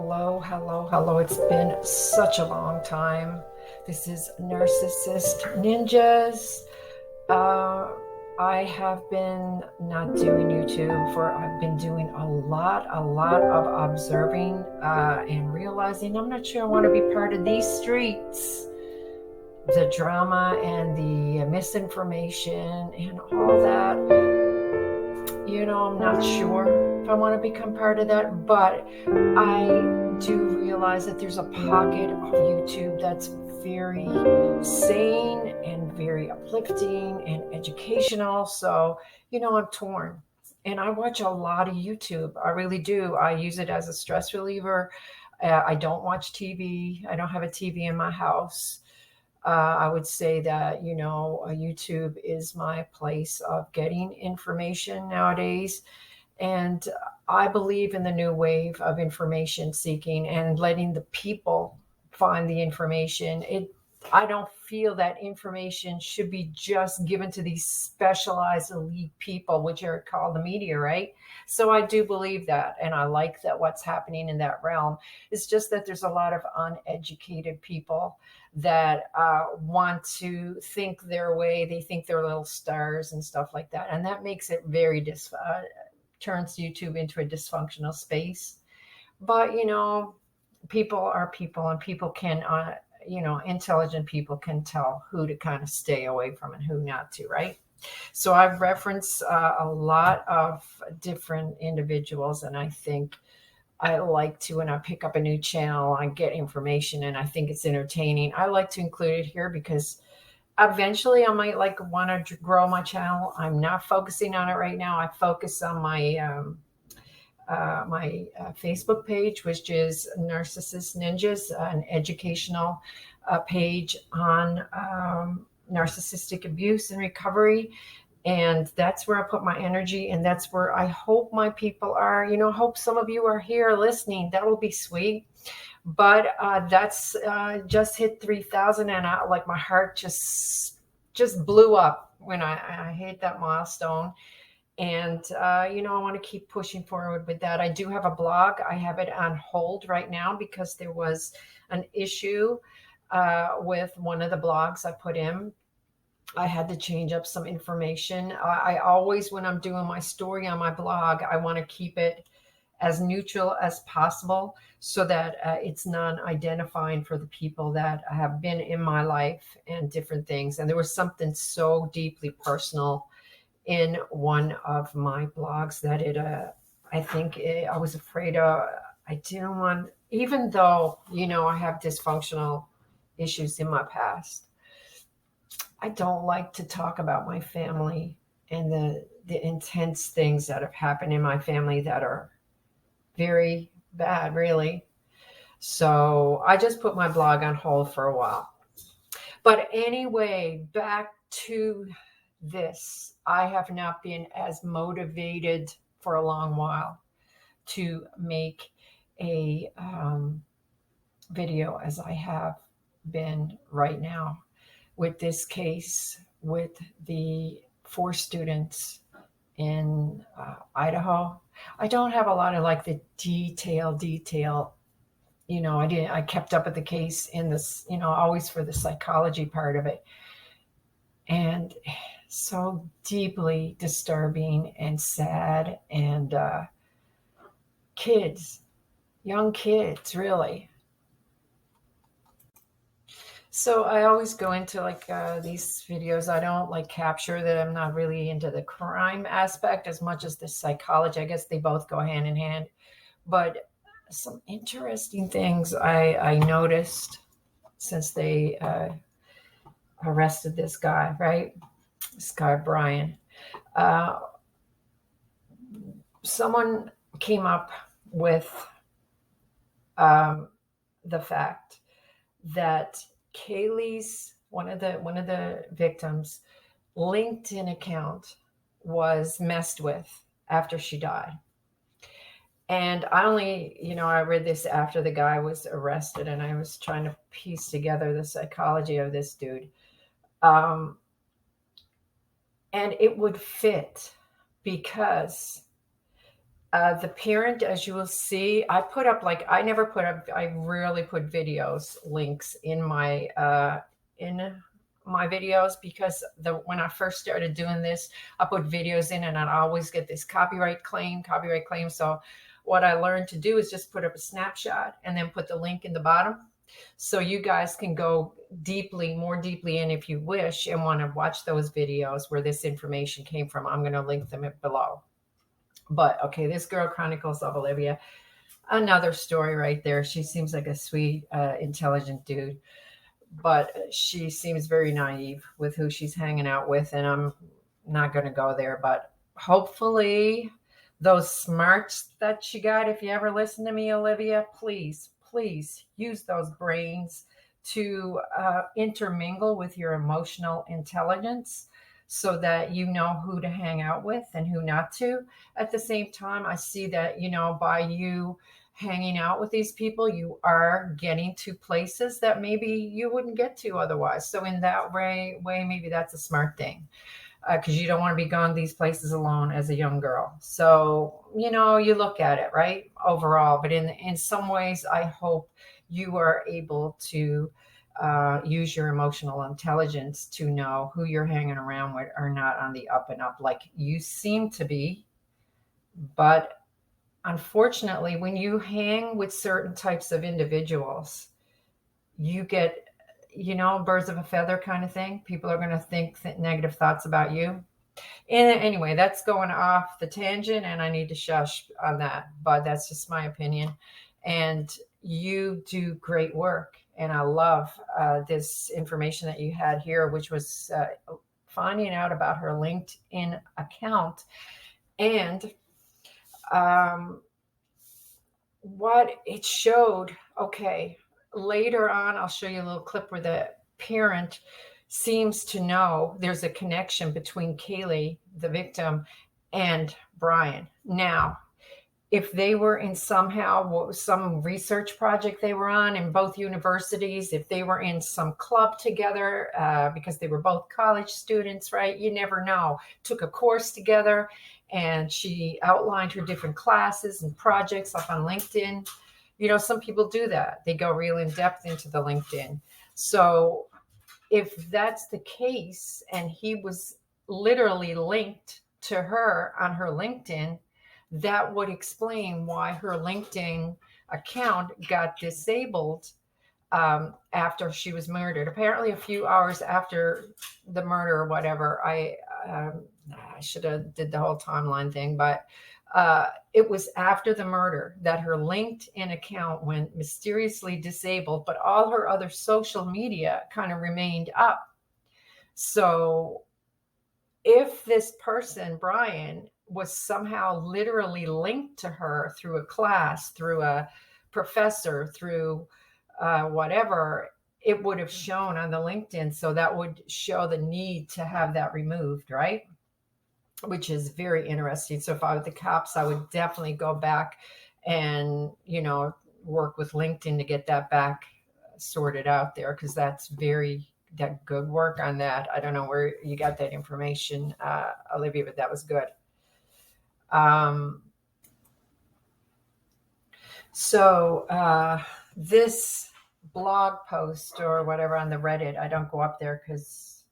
Hello, hello, hello. It's been such a long time. This is NarcissistNinjas. Uh, I have been not doing YouTube I've been doing a lot of observing and realizing I'm not sure I want to be part of these streets. The drama and the misinformation and all that. I'm not sure if I want to become part of that, but I do realize that there's a pocket of YouTube that's very sane and very uplifting and educational. So, I'm torn. And I watch a lot of YouTube. I really do. I use it as a stress reliever. I don't watch TV. I don't have a TV in my house. I would say that, YouTube is my place of getting information nowadays. And I believe in the new wave of information seeking and letting the people find the information. I don't feel that information should be just given to these specialized elite people, which are called the media, right? So I do believe that, and I like that what's happening in that realm. It's just that there's a lot of uneducated people that want to think their way. They think they're little stars and stuff like that, and that makes it very turns YouTube into a dysfunctional space. But people are people, and people can intelligent people can tell who to kind of stay away from and who not to, right? So I've referenced a lot of different individuals, and I think I like to, when I pick up a new channel, I get information and I think it's entertaining. I like to include it here because eventually I might want to grow my channel. I'm not focusing on it right now. I focus on my Facebook page, which is NarcissistNinjas, an educational page on narcissistic abuse and recovery. And that's where I put my energy, and that's where I hope my people are. Hope some of you are here listening. That will be sweet. But that's just hit 3,000, and my heart just blew up when I hit that milestone. And I want to keep pushing forward with that. I do have a blog. I have it on hold right now because there was an issue with one of the blogs I put in. I had to change up some information. I always, when I'm doing my story on my blog, I want to keep it as neutral as possible so that it's non-identifying for the people that have been in my life and different things. And there was something so deeply personal in one of my blogs that I was afraid of. I didn't want, even though, I have dysfunctional issues in my past, I don't like to talk about my family and the intense things that have happened in my family that are very bad, really. So I just put my blog on hold for a while. But anyway, back to this. I have not been as motivated for a long while to make a video as I have been right now with this case with the 4 students in Idaho. I don't have a lot of the detail. I kept up with the case in this, always for the psychology part of it. And so deeply disturbing and sad, and young kids, really. So I always go into these videos. I don't capture that. I'm not really into the crime aspect as much as the psychology. I guess they both go hand in hand. But some interesting things I noticed since they arrested this guy, right? This guy, Bryan. Someone came up with the fact that Kaylee's, one of the victims' LinkedIn account was messed with after she died. And I read this after the guy was arrested, and I was trying to piece together the psychology of this dude. And it would fit because The parent, as you will see, I put up, like, I never put up, I rarely put videos, links in my videos, because when I first started doing this, I put videos in and I'd always get this copyright claim. So what I learned to do is just put up a snapshot and then put the link in the bottom. So you guys can go more deeply in if you wish and want to watch those videos where this information came from. I'm going to link them below. But okay, this girl chronicles of Olivia. Another story right there. She seems like a sweet, intelligent dude, but she seems very naive with who she's hanging out with, and I'm not going to go there. But hopefully those smarts that she got, if you ever listen to me, Olivia, please use those brains to intermingle with your emotional intelligence, so that you know who to hang out with and who not to. At the same time, I see that, by you hanging out with these people, you are getting to places that maybe you wouldn't get to otherwise. So in that way, maybe that's a smart thing, because you don't want to be gone these places alone as a young girl. So, you look at it, right, overall. But in some ways, I hope you are able to use your emotional intelligence to know who you're hanging around with are not on the up and up like you seem to be. But unfortunately, when you hang with certain types of individuals, you get, birds of a feather kind of thing. People are going to think negative thoughts about you. And anyway, that's going off the tangent, and I need to shush on that. But that's just my opinion. And you do great work. And I love this information that you had here, which was finding out about her LinkedIn account. And what it showed, okay, later on, I'll show you a little clip where the parent seems to know there's a connection between Kaylee, the victim, and Bryan. Now, if they were in some research project they were on in both universities, if they were in some club together, because they were both college students, right? You never know. Took a course together, and she outlined her different classes and projects up on LinkedIn. Some people do that. They go real in depth into the LinkedIn. So if that's the case, and he was literally linked to her on her LinkedIn, that would explain why her LinkedIn account got disabled after she was murdered. Apparently, a few hours after the murder or whatever. I should have did the whole timeline thing, but it was after the murder that her LinkedIn account went mysteriously disabled, but all her other social media kind of remained up. So if this person, Bryan, was somehow literally linked to her through a class, through a professor, through whatever, it would have shown on the LinkedIn. So that would show the need to have that removed, right? Which is very interesting. So if I were the cops, I would definitely go back and, work with LinkedIn to get that back sorted out there, because that's that good work on that. I don't know where you got that information, Olivia, but that was good. So this blog post or whatever on the Reddit, I don't go up there because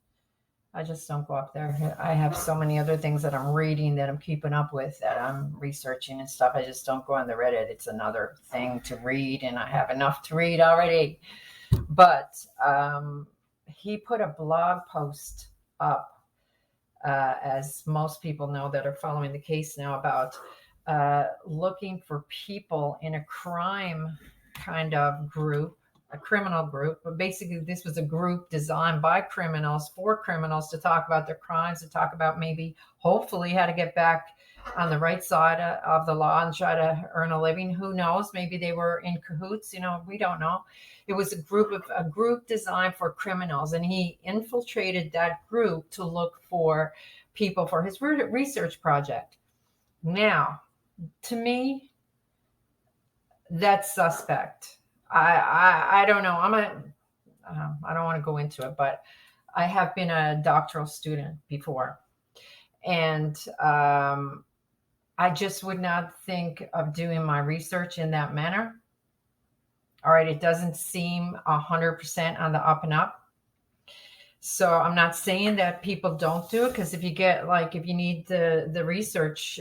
I just don't go up there. I have so many other things that I'm reading, that I'm keeping up with, that I'm researching and stuff. I just don't go on the Reddit. It's another thing to read, and I have enough to read already. But he put a blog post up, as most people know that are following the case now, about looking for people in a crime kind of group, a criminal group. But basically, this was a group designed by criminals for criminals to talk about their crimes, to talk about maybe, hopefully, how to get back on the right side of the law and try to earn a living. Who knows? Maybe they were in cahoots. We don't know. It was a group designed for criminals, and he infiltrated that group to look for people for his research project. Now, to me, that's suspect. I don't know. I don't want to go into it, but I have been a doctoral student before, and I I just would not think of doing my research in that manner. All right, it doesn't seem 100% on the up and up. So I'm not saying that people don't do it, because if you get, like, if you need the research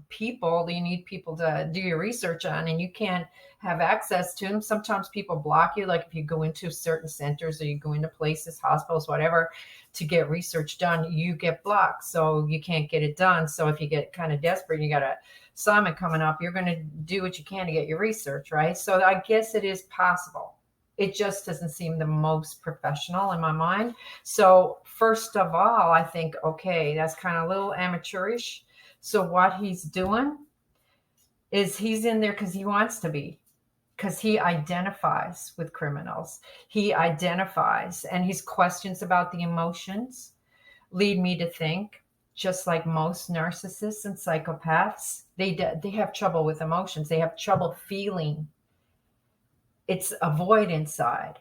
people, you need people to do your research on, and you can't have access to them. Sometimes people block you, like if you go into certain centers or you go into places, hospitals, whatever, to get research done, you get blocked. So you can't get it done. So if you get kind of desperate and you got a assignment coming up, you're going to do what you can to get your research, right? So I guess it is possible. It just doesn't seem the most professional in my mind. So first of all, I think, okay, that's kind of a little amateurish. So what he's doing is he's in there because he wants to be, because he identifies with criminals. He identifies, and his questions about the emotions lead me to think, just like most narcissists and psychopaths, they have trouble with emotions. They have trouble feeling. It's a void inside.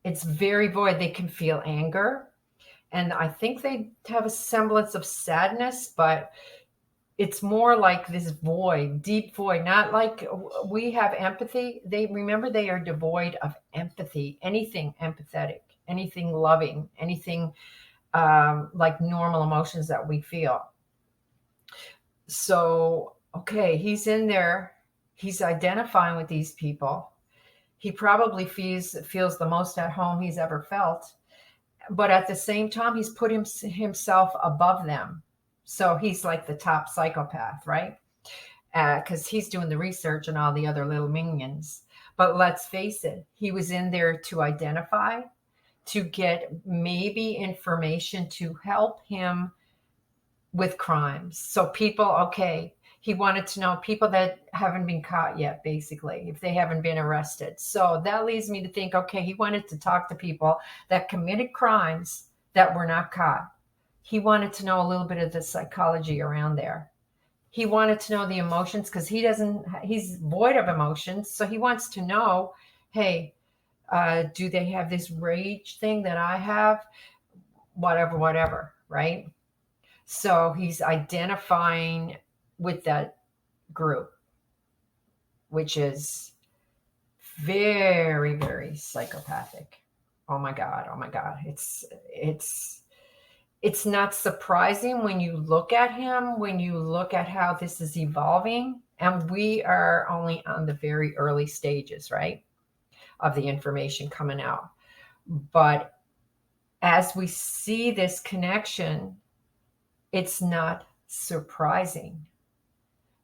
It's very void. They can feel anger. And I think they have a semblance of sadness, but it's more like this void, deep void, not like we have empathy. They are devoid of empathy, anything empathetic, anything loving, anything like normal emotions that we feel. So, okay, he's in there. He's identifying with these people. He probably feels the most at home he's ever felt. But at the same time, he's put himself above them. So he's like the top psychopath, right? Because he's doing the research and all the other little minions. But let's face it, he was in there to identify, to get maybe information to help him with crimes. So people, okay, he wanted to know people that haven't been caught yet, basically, if they haven't been arrested. So that leads me to think, okay, he wanted to talk to people that committed crimes that were not caught. He wanted to know a little bit of the psychology around there. He wanted to know the emotions, because he's void of emotions. So he wants to know, hey, do they have this rage thing that I have? Whatever, right? So he's identifying with that group, which is very, very psychopathic. Oh my God. It's not surprising when you look at him, when you look at how this is evolving. And we are only on the very early stages, right, of the information coming out. But as we see this connection, it's not surprising,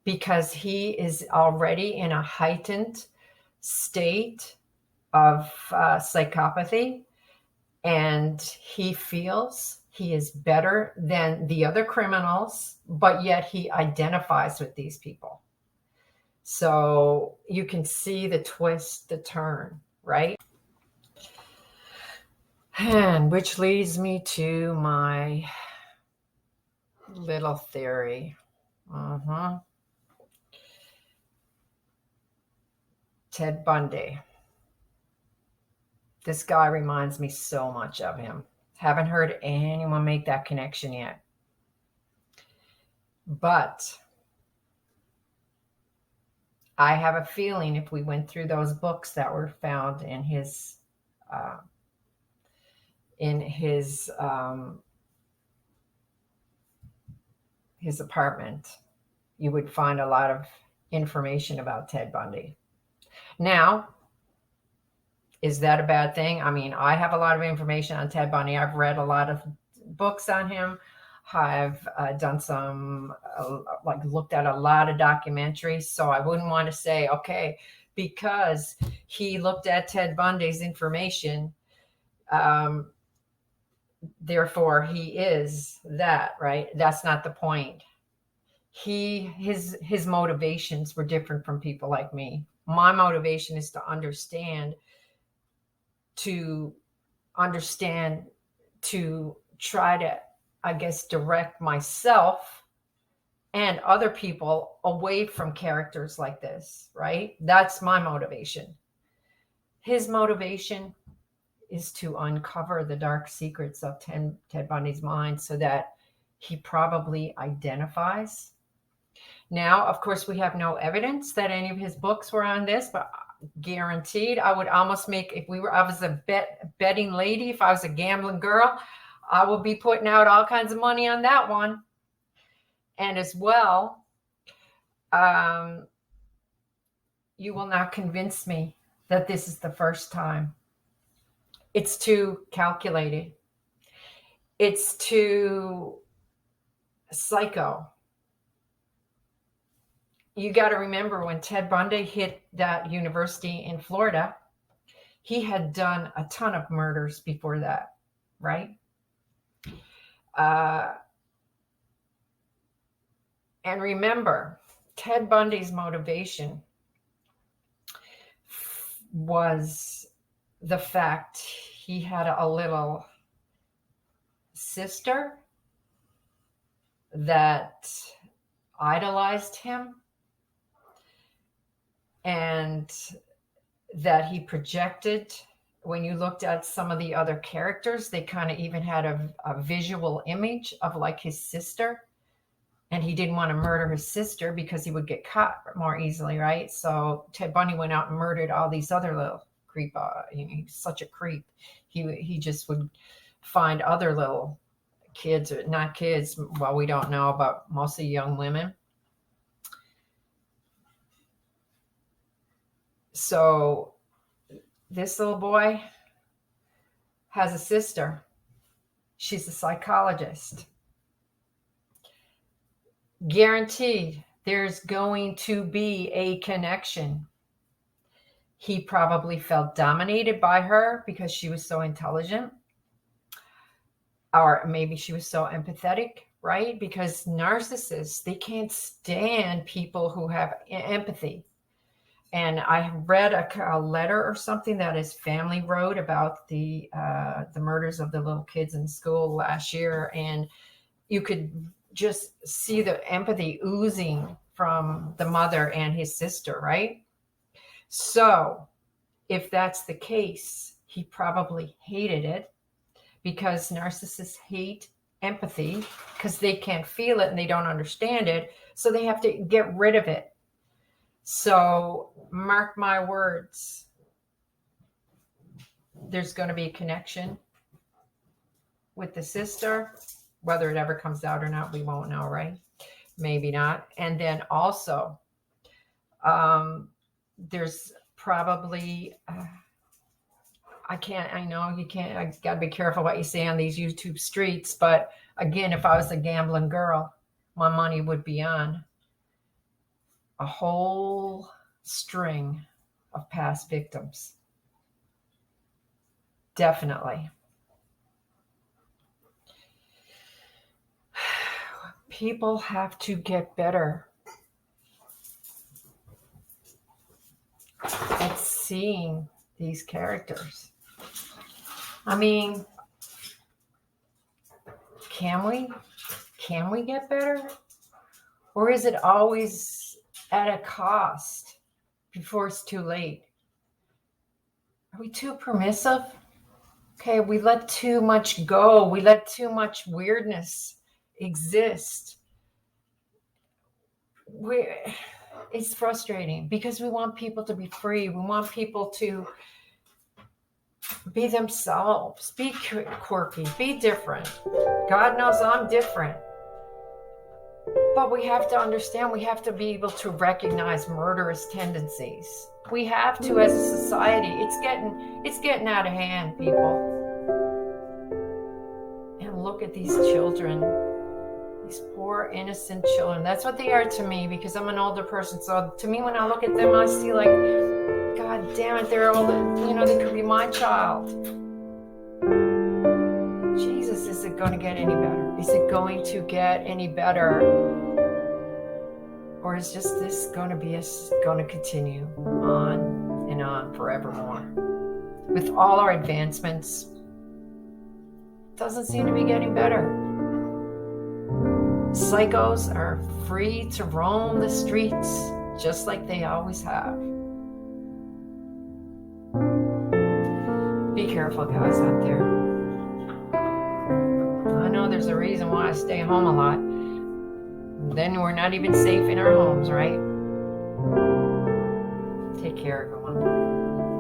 because he is already in a heightened state of psychopathy, and he feels he is better than the other criminals, but yet he identifies with these people. So you can see the twist, the turn, right? And which leads me to my little theory. Ted Bundy. This guy reminds me so much of him. Haven't heard anyone make that connection yet. But I have a feeling if we went through those books that were found in his apartment, you would find a lot of information about Ted Bundy. Now, is that a bad thing? I mean, I have a lot of information on Ted Bundy. I've read a lot of books on him. I've done some, looked at a lot of documentaries. So I wouldn't want to say, okay, because he looked at Ted Bundy's information, therefore he is that, right? That's not the point. His motivations were different from people like me. My motivation is to understand, to try to, I guess, direct myself and other people away from characters like this, right? That's my motivation. His motivation is to uncover the dark secrets of Ted Bundy's mind, so that he probably identifies. Now, of course, we have no evidence that any of his books were on this, but guaranteed, I would almost make, if I was a betting lady, if I was a gambling girl, I would be putting out all kinds of money on that one. And as well, you will not convince me that this is the first time. It's too calculated. It's too psycho. You got to remember when Ted Bundy hit that university in Florida, he had done a ton of murders before that, right? And remember, Ted Bundy's motivation was the fact he had a little sister that idolized him, and that he projected. When you looked at some of the other characters, they kind of even had a visual image of like his sister, and he didn't want to murder his sister because he would get caught more easily, right? So Ted Bundy went out and murdered all these other little creep. He's such a creep. He just would find other little kids, or not kids, well, we don't know, but mostly young women. So this little boy has a sister. She's a psychologist. Guaranteed there's going to be a connection. He probably felt dominated by her because she was so intelligent. Or maybe she was so empathetic, right? Because narcissists, they can't stand people who have empathy. And I read a letter or something that his family wrote about the murders of the little kids in school last year. And you could just see the empathy oozing from the mother and his sister, right? So if that's the case, he probably hated it, because narcissists hate empathy because they can't feel it and they don't understand it. So they have to get rid of it. So mark my words, there's going to be a connection with the sister. Whether it ever comes out or not, we won't know, right? Maybe not. And then also, there's probably, I know you can't, I got to be careful what you say on these YouTube streets. But again, if I was a gambling girl, my money would be on a whole string of past victims. Definitely. People have to get better at seeing these characters. I mean, can we get better? Or is it always at a cost before it's too late? Are we too permissive? Okay, we let too much go. We let too much weirdness exist. It's frustrating because we want people to be free. We want people to be themselves, be quirky, be different. God knows I'm different. But we have to understand, we have to be able to recognize murderous tendencies. We have to, as a society. It's getting out of hand, people. And look at these children, these poor innocent children. That's what they are to me, because I'm an older person. So to me, when I look at them, I see like, God damn it, they're all, they could be my child. Jesus, is it going to get any better? Is it going to get any better? Or is just this going to continue on and on forevermore? With all our advancements, it doesn't seem to be getting better. Psychos are free to roam the streets just like they always have. Be careful, guys, out there. I know there's a reason why I stay home a lot. Then we're not even safe in our homes, right? Take care, everyone.